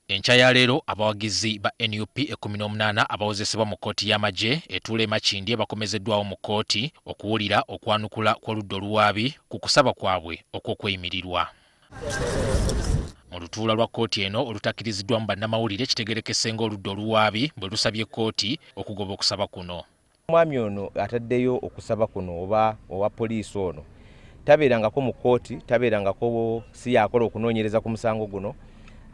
Enkya ya leero abawagizi ba NUP 18 abawozesebwa mu kkooti y'amagye etuula e Makindye bakomezeddwawo mu kkooti okuwulira okwanukula kw'oludda oluwaabi ku kusaba kwabwe okw'okweyimirirwa. Mu lutuula lwa kkooti eno olutakkiriziddwamu bannamawulire kitegerekese ng'oludda oluwaabi bwe lusabye kkooti okugoba okusaba kuno. Omwami ono ataddeyo okusaba kuno oba owa poliisi ono tabeerangako mu kkooti, tabeerangako si yakola okunoonyereza ku musango guno.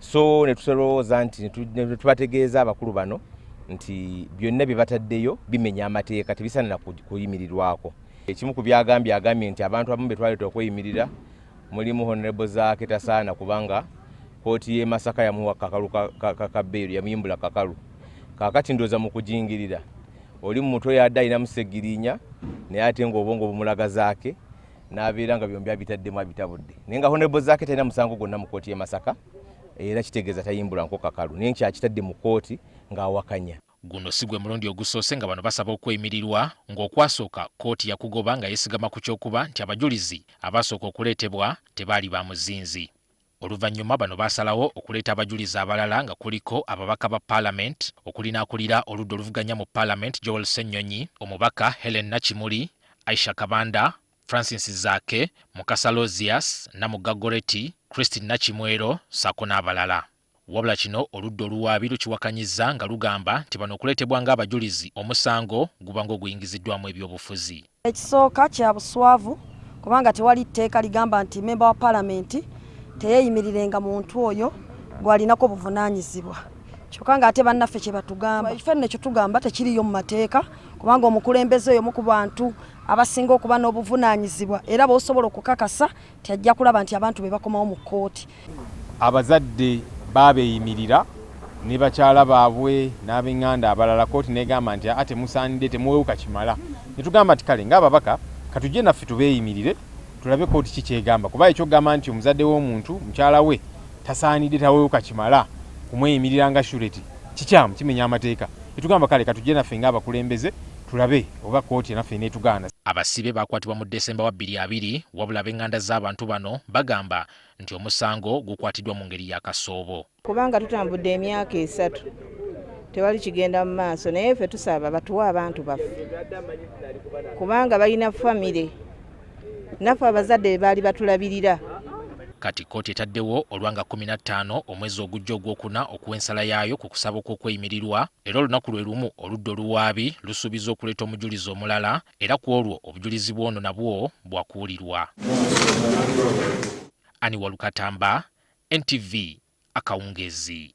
So ne tusolowooza nti ne tubategeeza abakulu bano nti byonna bye bataddeyo bimenya amateeka, tebisaanira kuyimirirwako. Ekimu ku byagambye agambye nti abantu abamu be twaleeta okweyimirira mulimu Honorable Zaake tasaana kubanga kkooti y'e Masaka yamuwa kakalu ka bbeeru, yamuyimbula kakalu. Kaakati ndooza mu kujingirira oli mu mutwe yadde alinamu Ssegiriinya naye ate ng'obwongo bumulaga Zaake n'abeera nga byombi abitaddemu abitabudde. Naye nga Honorable Zaake talina musango gwonna mu kkooti y'e Masaka era kitegeeza tayimbula nko kakalu, naye nkyakitadde mu kkooti ng'awakanya. Guno si gwe mulundi ogusoose nga bano basaba okweyimirirwa, ng'okwasooka kkooti yakugoba nga yeesigama ku kyokuba nti abajulizi abasooka okuleetebwa tebaali ba muzinzi. Oluvannyuma bano baasalawo okuleeta abajulizi abalala nga kuliko ababaka ba Paalamenti okulinakulira oludda oluvuganya mu Paalamenti Joel Ssennyonyi, omubaka Helen Nakimuli, Aisha Kabanda, Francis Zaake, Mukasa Lozias, Namugga Goretti, Christine Nakimwero ssaako n'abalala. Wabula kino oludda oluwaabi lukiwakanyizza nga lugamba nti bano okuleetebwa ng'abajulizi omusango guba ng'oguyingiziddwamu ebyobufuzi. Ekisooka kya buswavu kubanga tewali tteeka ligamba nti memba wa Paalamenti teyeeyimirirenga muntu oyo gw'alinako obuvunaanyizibwa. Kyokka ng'ate bannaffe kye batugamba, ffe nno kye tugamba tekiriyo mu mateeka kubanga omukulembeze oyo omu ku bantu abasinga okuba n'obuvunaanyizibwa era bw'osobola okukakasa tajja kulaba nti abantu be bakomawo mu kkooti. Abazadde baabeeyimirira ne bakyala baabwe n'ab'eŋŋanda abalala, kkooti n'egamba nti ate musaanidde temuwewuka kimala. Ne tugamba nti kale ng'ababaka katujje naffe tubeeyimirire tulabe kkooti ki kyegamba, kuba ekyogamba nti omuzadde w'omuntu mukyala we tasaanidde tawewuka kimala kumweyimirira nga surety kikyamu, kimenya amateeka. Etugamba kale katujje naffe ng'abakulembeze tulabe oba kkooti naffe neetugaana. Abasibe baakwatibwa mu Desemba wa 2020 wabula ab'eŋŋanda z'abantu bano bagamba nti omusango gukwatiddwa mu ngeri ya kasoobo. Kubanga tutambudde emyaka 3 tewali kigenda mu maaso, naye ffe tusaba batuwe abantu baffe kubanga balina famire, naffe abazadde baali batulabirira. Kati kkooti etaddewo olwanga 15 omwezi ogujja ogwokuna okuwa ensala yaayo ku kusaba okw'okweyimirirwa, era olunaku lwe lumu oludda oluwaabi lusuubiza okuleeta omujulizi omulala era ku olwo obujulizi bw'ono nabwo bwakuwulirwa. Ani Walukatamba, NTV Akawungezi.